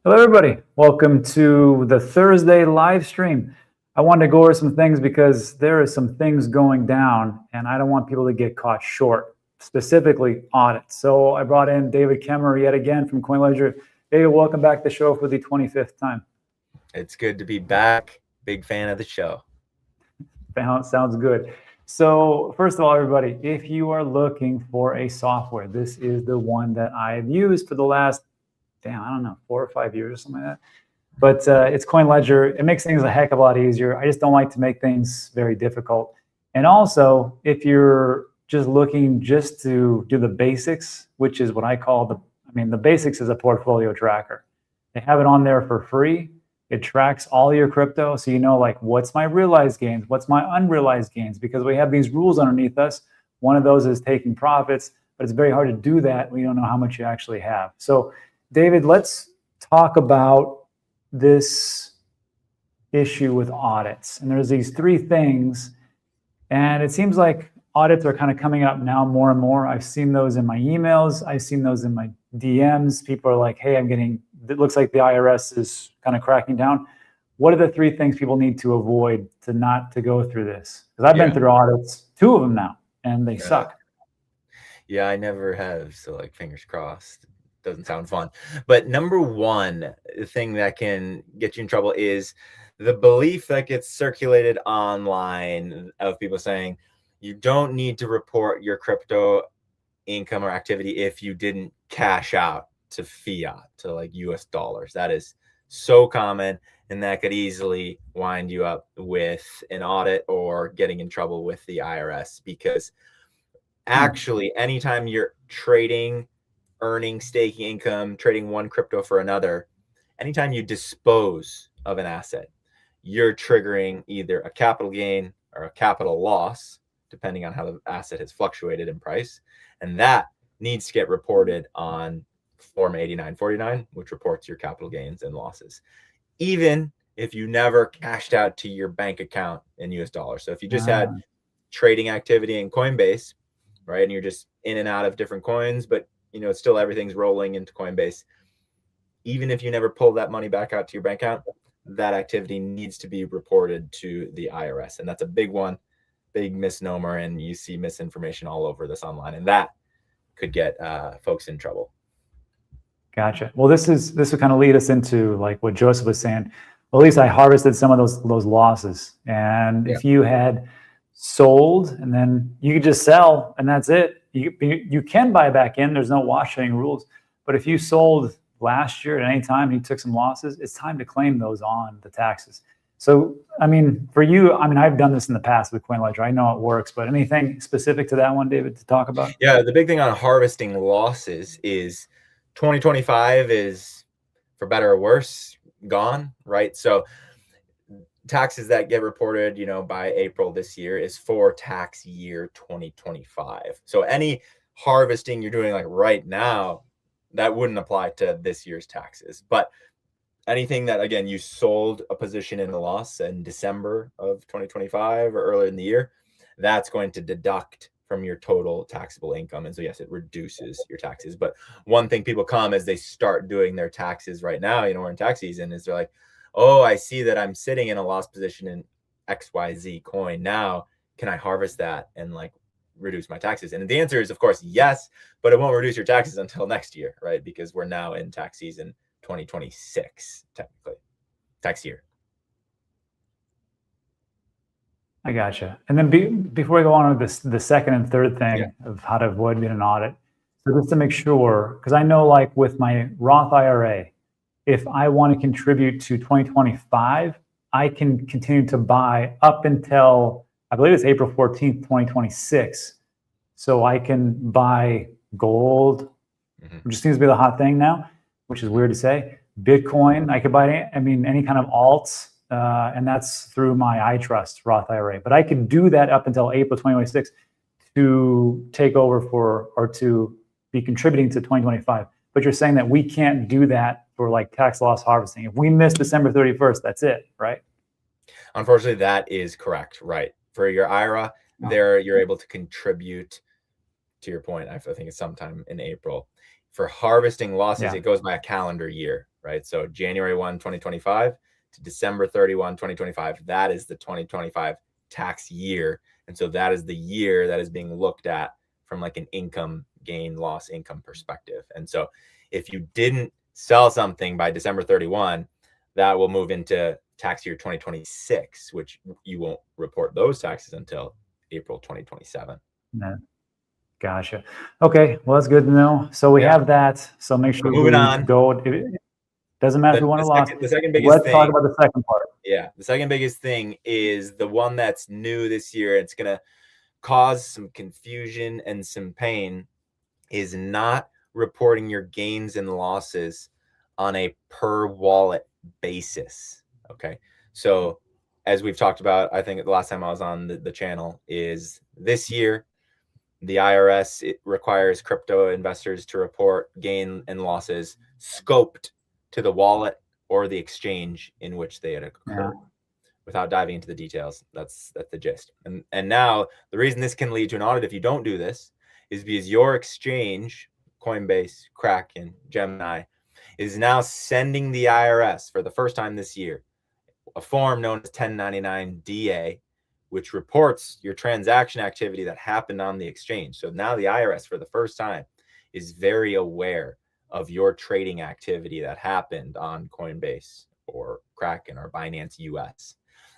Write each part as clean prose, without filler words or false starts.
Hello, everybody. Welcome to the Thursday live stream. I wanted to go over some things because there are some things going down, and I don't want people to get caught short, specifically audits. So I brought in David Kemmer yet again from CoinLedger. David, welcome back to the show for the 25th time. It's good to be back. Big fan of the show. Sounds good. So first of all, everybody, if you are looking for a software, this is the one that I've used for the last, I don't know, 4 or 5 years or something like that. But it's CoinLedger. It makes things a heck of a lot easier. I just don't like to make things very difficult. And also, if you're just looking just to do the basics, which is what I call the basics is a portfolio tracker. They have it on there for free. It tracks all your crypto. So you know, like, what's my realized gains? What's my unrealized gains? Because we have these rules underneath us. One of those is taking profits, but it's very hard to do that when you don't know how much you actually have. So David, let's talk about this issue with audits. And there's these 3 things, and it seems like audits are kind of coming up now more and more. I've seen those in my emails. I've seen those in my DMs. People are like, hey, it looks like the IRS is kind of cracking down. What are the 3 things people need to avoid not to go through this? Because I've been through audits, 2 of them now, and they suck. Yeah, I never have. So, like, fingers crossed. Doesn't sound fun. But number 1 thing that can get you in trouble is the belief that gets circulated online of people saying you don't need to report your crypto income or activity if you didn't cash out to fiat, to like US dollars. That is so common, and that could easily wind you up with an audit or getting in trouble with the IRS, because actually anytime you're trading, earning staking income, trading one crypto for another, anytime you dispose of an asset, you're triggering either a capital gain or a capital loss, depending on how the asset has fluctuated in price. And that needs to get reported on Form 8949, which reports your capital gains and losses, even if you never cashed out to your bank account in US dollars. So if you just had trading activity in Coinbase, right, and you're just in and out of different coins, but you know, still everything's rolling into Coinbase, even if you never pull that money back out to your bank account, that activity needs to be reported to the IRS. And that's a big one, big misnomer, and you see misinformation all over this online, and that could get folks in trouble. Gotcha. Well, this would kind of lead us into like what Joseph was saying. Well, at least I harvested some of those losses, and if you had sold and then you could just sell and that's it. You can buy back in. There's no wash trading rules. But if you sold last year at any time and you took some losses, it's time to claim those on the taxes. So, I mean, for you, I've done this in the past with CoinLedger. I know it works, but anything specific to that one, David, to talk about? Yeah, the big thing on harvesting losses is 2025 is, for better or worse, gone, right? So taxes that get reported, you know, by April this year is for tax year 2025. So any harvesting you're doing like right now, that wouldn't apply to this year's taxes. But anything that, again, you sold a position in a loss in December of 2025 or earlier in the year, that's going to deduct from your total taxable income. And so, yes, it reduces your taxes. But one thing people come as they start doing their taxes right now, you know, we're in tax season, is they're like, oh, I see that I'm sitting in a loss position in XYZ coin. Now, can I harvest that and like reduce my taxes? And the answer is, of course, yes, but it won't reduce your taxes until next year, right? Because we're now in tax season 2026, technically, tax year. I gotcha. And then before we go on with the second and third thing of how to avoid being an audit, so just to make sure, because I know like with my Roth IRA, if I want to contribute to 2025, I can continue to buy up until, I believe it's April 14th, 2026. So I can buy gold, which seems to be the hot thing now, which is weird to say. Bitcoin, I could buy, any kind of alts, and that's through my iTRUST Roth IRA. But I could do that up until April 2026 to take over or to be contributing to 2025. But you're saying that we can't do that for like tax loss harvesting. If we miss December 31st, that's it, right? Unfortunately, that is correct, right? For your IRA, you're able to contribute, to your point, I think it's sometime in April. For harvesting losses, it goes by a calendar year, right? So January 1, 2025 to December 31, 2025, that is the 2025 tax year. And so that is the year that is being looked at from like an income gain, loss, income perspective. And so if you didn't sell something by December 31, that will move into tax year 2026, which you won't report those taxes until April 2027. Yeah. Gotcha. Okay, well, that's good to know. So we have that. So make sure moving on. Go. It doesn't matter if you want to loss. The second biggest thing. Let's talk about the second part. Yeah, the second biggest thing is the one that's new this year. It's going to cause some confusion and some pain, is not reporting your gains and losses on a per wallet basis. Okay. So as we've talked about, I think the last time I was on the channel, is this year, the IRS, it requires crypto investors to report gain and losses scoped to the wallet or the exchange in which they had occurred. Yeah. Without diving into the details, that's the gist. And now the reason this can lead to an audit if you don't do this is because your exchange, Coinbase, Kraken, Gemini, is now sending the IRS for the first time this year a form known as 1099 DA, which reports your transaction activity that happened on the exchange. So now the IRS for the first time is very aware of your trading activity that happened on Coinbase or Kraken or Binance US.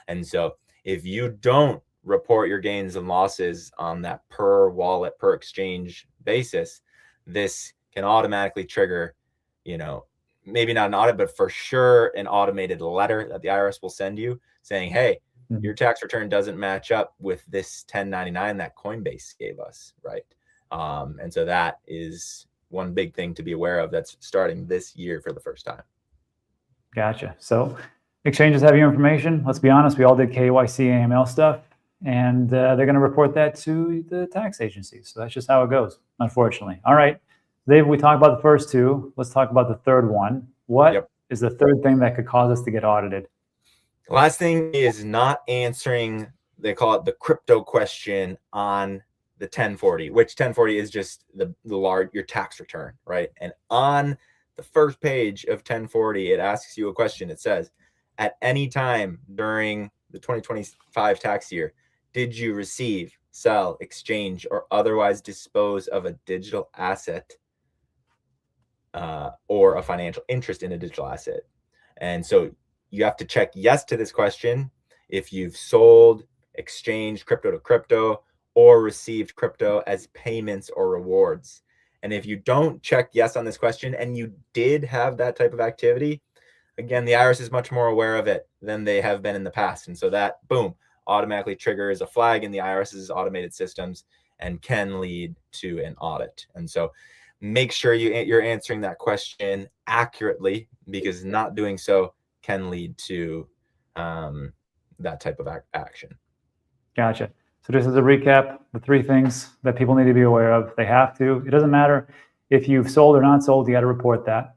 And so if you don't report your gains and losses on that per wallet, per exchange basis, this can automatically trigger, you know, maybe not an audit, but for sure an automated letter that the IRS will send you saying, hey, your tax return doesn't match up with this 1099 that Coinbase gave us, right? And so that is one big thing to be aware of that's starting this year for the first time. Gotcha. So exchanges have your information. Let's be honest, we all did KYC, AML stuff, and they're going to report that to the tax agencies. So that's just how it goes, unfortunately. All right, Dave, we talked about the first two. Let's talk about the third one. What is the third thing that could cause us to get audited? The last thing is not answering, they call it the crypto question on the 1040, which 1040 is just the large, your tax return, right? And on the first page of 1040, it asks you a question. It says, at any time during the 2025 tax year, did you receive, sell, exchange, or otherwise dispose of a digital asset or a financial interest in a digital asset? And so you have to check yes to this question if you've sold, exchanged crypto to crypto, or received crypto as payments or rewards. And if you don't check yes on this question and you did have that type of activity, again, the IRS is much more aware of it than they have been in the past. And so that, boom, automatically triggers a flag in the IRS's automated systems and can lead to an audit. And so make sure you're answering that question accurately, because not doing so can lead to that type of action. Gotcha. So just as a recap, the three things that people need to be aware of, they have to. It doesn't matter if you've sold or not sold, you got to report that.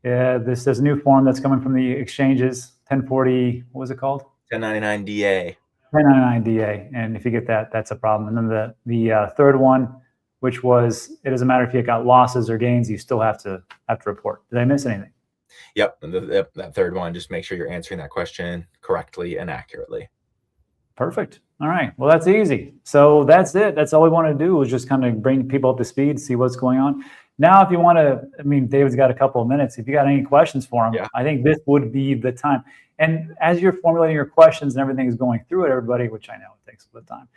There's a new form that's coming from the exchanges, 1040, what was it called? 1099 DA. 1099 DA, and if you get that, that's a problem. And then the third one, which was, it doesn't matter if you got losses or gains, you still have to report. Did I miss anything? Yep, that third one, just make sure you're answering that question correctly and accurately. Perfect. All right. Well, that's easy. So that's it. That's all we want to do is just kind of bring people up to speed, see what's going on. Now, if you want to, I mean, David's got a couple of minutes. If you got any questions for him, I think this would be the time. And as you're formulating your questions and everything is going through it, everybody, which I know it takes a bit of time,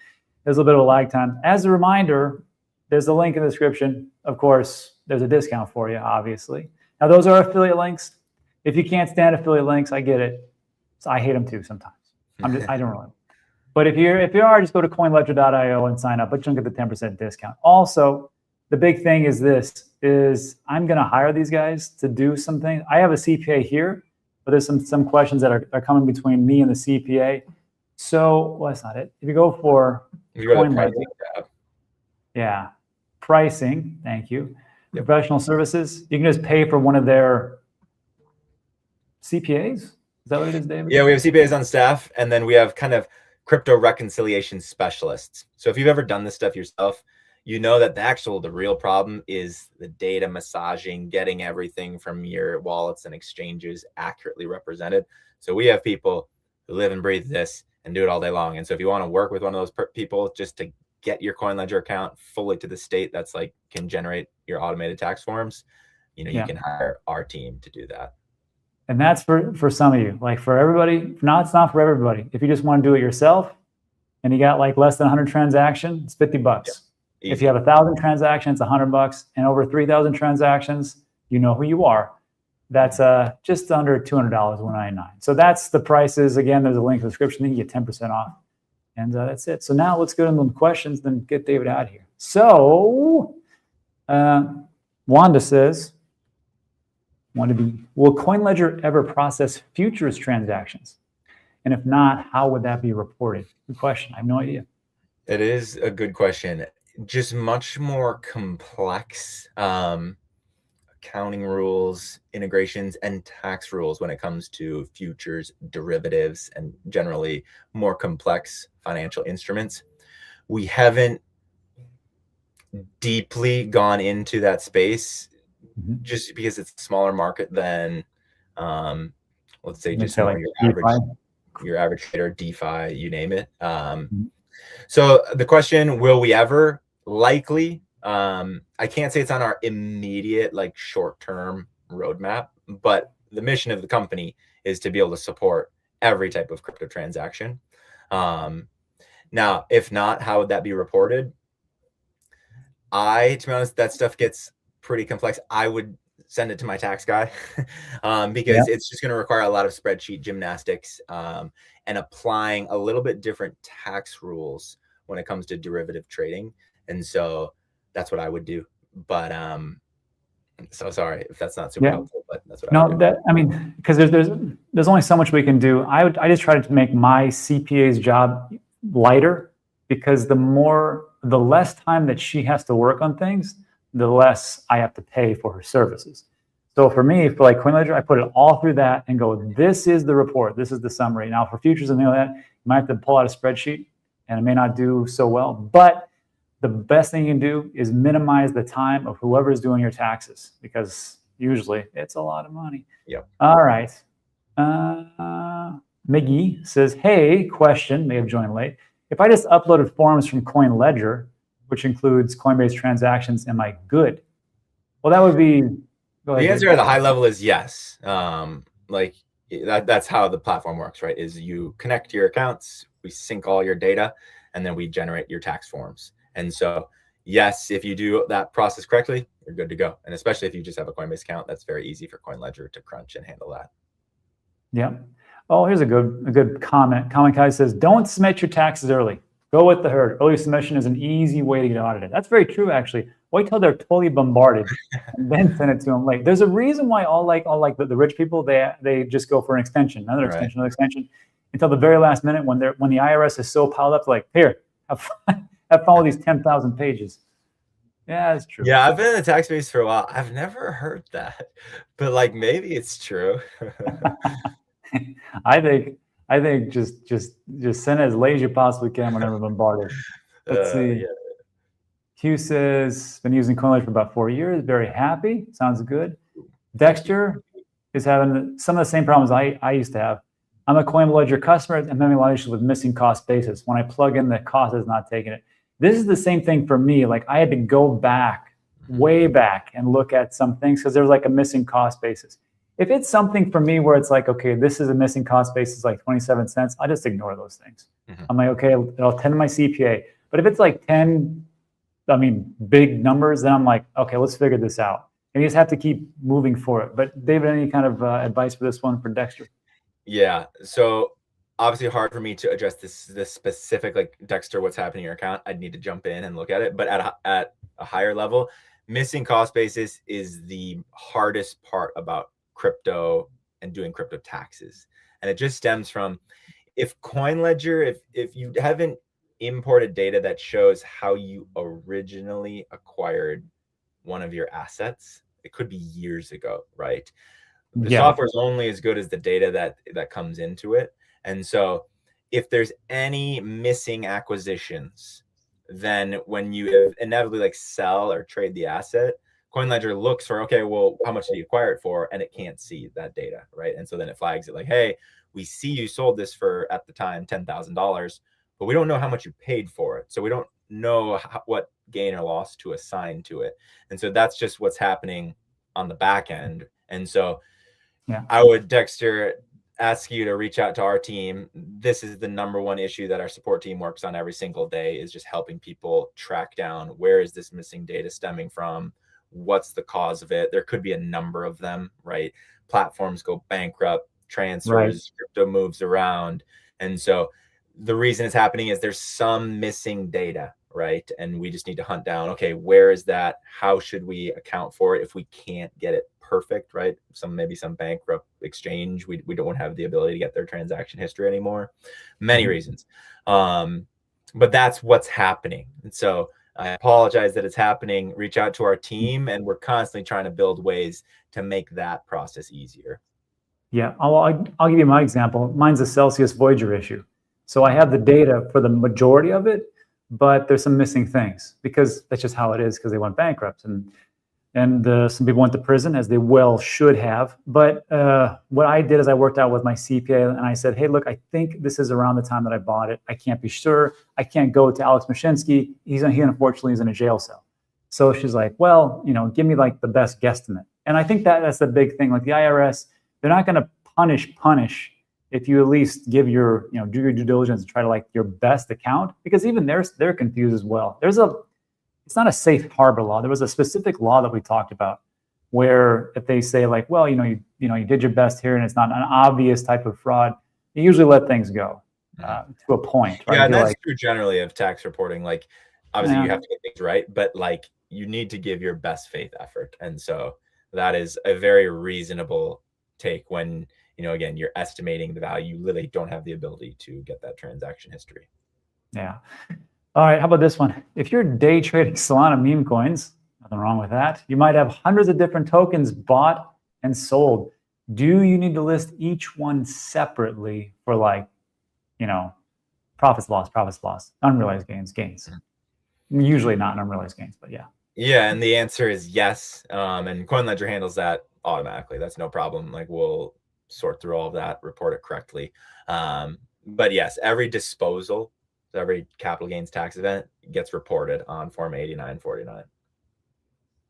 there's a little bit of a lag time. As a reminder, there's a link in the description. Of course, there's a discount for you, obviously. Now, those are affiliate links. If you can't stand affiliate links, I get it. So I hate them too sometimes. I don't really. But if you are, just go to CoinLedger.io and sign up, but you don't get the 10% discount. Also, the big thing is this, is I'm going to hire these guys to do something. I have a CPA here, but there's some questions that are coming between me and the CPA. So, well, that's not it. If you go for CoinLedger, pricing, thank you. Professional services, you can just pay for one of their CPAs. Is that what it is, David? Yeah, we have CPAs on staff, and then we have kind of crypto reconciliation specialists. So if you've ever done this stuff yourself, you know that the real problem is the data massaging, getting everything from your wallets and exchanges accurately represented. So we have people who live and breathe this and do it all day long. And so if you want to work with one of those people just to get your CoinLedger account fully to the state that's like can generate your automated tax forms, you know, you can hire our team to do that. And that's for some of you. Like for everybody, it's not for everybody. If you just want to do it yourself and you got like less than 100 transactions, it's 50 bucks. Yeah, if you have 1,000 transactions, $100, and over 3,000 transactions, you know who you are. That's just under $200, $199. So that's the prices. Again, there's a link in the description. You can get 10% off. And that's it. So now let's go to some questions, then get David out of here. So Wanda says, will CoinLedger ever process futures transactions? And if not, how would that be reported? Good question. I have no idea. It is a good question. Just much more complex accounting rules, integrations, and tax rules when it comes to futures, derivatives, and generally more complex financial instruments. We haven't deeply gone into that space just because it's a smaller market than, let's say, just more your average trader, DeFi, you name it. So the question, will we ever? Likely. I can't say it's on our immediate, like short-term roadmap, but the mission of the company is to be able to support every type of crypto transaction. Now, if not, how would that be reported? To be honest, that stuff gets pretty complex. I would send it to my tax guy because it's just going to require a lot of spreadsheet gymnastics and applying a little bit different tax rules when it comes to derivative trading. And so that's what I would do. But so sorry if that's not super helpful, but that's what I would do. I mean, because there's only so much we can do. I just try to make my CPA's job lighter, because the less time that she has to work on things, the less I have to pay for her services. So for me, for like CoinLedger, I put it all through that and go, this is the report, this is the summary. Now for futures and things like that, you might have to pull out a spreadsheet and it may not do so well, but the best thing you can do is minimize the time of whoever is doing your taxes, because usually it's a lot of money. Yep. All right. Miggy says, hey, question, may have joined late. If I just uploaded forms from CoinLedger, which includes Coinbase transactions, am I good? Well, that would be... The answer at the high level is yes. Like that's how the platform works, right? Is you connect your accounts, we sync all your data, and then we generate your tax forms. And so, yes, if you do that process correctly, you're good to go. And especially if you just have a Coinbase account, that's very easy for CoinLedger to crunch and handle that. Yeah. Oh, here's a good comment. Comment Kai says, don't submit your taxes early. Go with the herd. Early submission is an easy way to get audited. That's very true, actually. Wait till they're totally bombarded and then send it to them late. There's a reason why all the rich people, they just go for an extension, another extension, another extension, until the very last minute when the IRS is so piled up, like, here, have fun with these 10,000 pages. Yeah, that's true. Yeah, I've been in the tax space for a while. I've never heard that, but like maybe it's true. I think just send it as late as you possibly can whenever bombarded. Let's see. Yeah. Hugh says, been using CoinLedger for about 4 years. Very happy. Sounds good. Dexter is having some of the same problems I used to have. I'm a CoinLedger customer and I'm having a lot of issues with missing cost basis. When I plug in, the cost is not taking it. This is the same thing for me. Like I had to go back, way back, and look at some things because there's like a missing cost basis. If it's something for me where it's like, okay, this is a missing cost basis, like 27 cents, I just ignore those things. I'm like, okay, I'll tend to my CPA. But if it's like 10, big numbers, then I'm like, okay, let's figure this out. And you just have to keep moving for it. But David, any kind of advice for this one for Dexter? Yeah, so obviously hard for me to address this specific, like Dexter, what's happening in your account. I'd need to jump in and look at it. But at a higher level, missing cost basis is the hardest part about crypto and doing crypto taxes. And it just stems from if CoinLedger, if you haven't imported data that shows how you originally acquired one of your assets, it could be years ago, right? The software is only as good as the data that comes into it. And so if there's any missing acquisitions then when you inevitably like sell or trade the asset, CoinLedger looks for, okay, well, how much did you acquire it for? And it can't see that data, right? And so then it flags it like, hey, we see you sold this for, at the time, $10,000, but we don't know how much you paid for it. So we don't know what gain or loss to assign to it. And so that's just what's happening on the back end. And so yeah, I would, Dexter, ask you to reach out to our team. This is the #1 issue that our support team works on every single day, is just helping people track down, where is this missing data stemming from? What's the cause of it? There could be a number of them, right? Platforms go bankrupt, transfers, crypto moves around. And so the reason it's happening is there's some missing data, right? And we just need to hunt down, okay, where is that? How should we account for it if we can't get it perfect, right? Maybe some bankrupt exchange, we don't have the ability to get their transaction history anymore. Many reasons. But that's what's happening. And so I apologize that it's happening. Reach out to our team, and we're constantly trying to build ways to make that process easier. Yeah, I'll give you my example. Mine's a Celsius Voyager issue. So I have the data for the majority of it, but there's some missing things because that's just how it is, because they went bankrupt. And some people went to prison, as they well should have. But what I did is I worked out with my CPA, and I said, hey, look, I think this is around the time that I bought it. I can't be sure. I can't go to Alex Mashinsky. He unfortunately is in a jail cell. So she's like, well, give me like the best guesstimate. And I think that's the big thing. Like the IRS, they're not going to punish if you at least give your, do your due diligence and try to like your best account, because even they're confused as well. It's not a safe harbor law. There was a specific law that we talked about where if they say like, well, you did your best here and it's not an obvious type of fraud, you usually let things go to a point. Right? Yeah, and that's true generally of tax reporting. Like, obviously you have to get things right, but like you need to give your best faith effort. And so that is a very reasonable take when, again, you're estimating the value. You literally don't have the ability to get that transaction history. Yeah. All right, how about this one? If you're day trading Solana meme coins, nothing wrong with that. You might have hundreds of different tokens bought and sold. Do you need to list each one separately for like, profits, loss, unrealized gains? Usually not unrealized gains, but yeah. Yeah, and the answer is yes. And CoinLedger handles that automatically. That's no problem. Like we'll sort through all of that, report it correctly. But yes, every disposal, every capital gains tax event gets reported on Form 8949.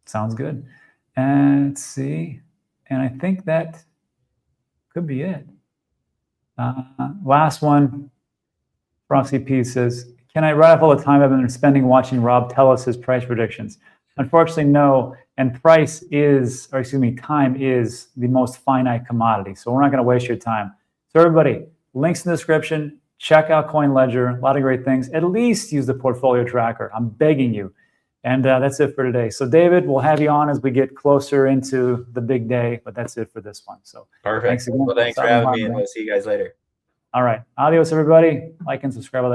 Sounds good. And let's see. And I think that could be it. Last one. Frosty P says, can I write off all the time I've been spending watching Rob tell us his price predictions? Unfortunately, no. And time is the most finite commodity. So we're not going to waste your time. So everybody, links in the description. Check out CoinLedger. A lot of great things. At least use the portfolio tracker. I'm begging you. And that's it for today. So David, we'll have you on as we get closer into the big day. But that's it for this one. So perfect. Thanks again. Well, thanks for having me, and we'll see you guys later. All right. Adios, everybody. Like and subscribe.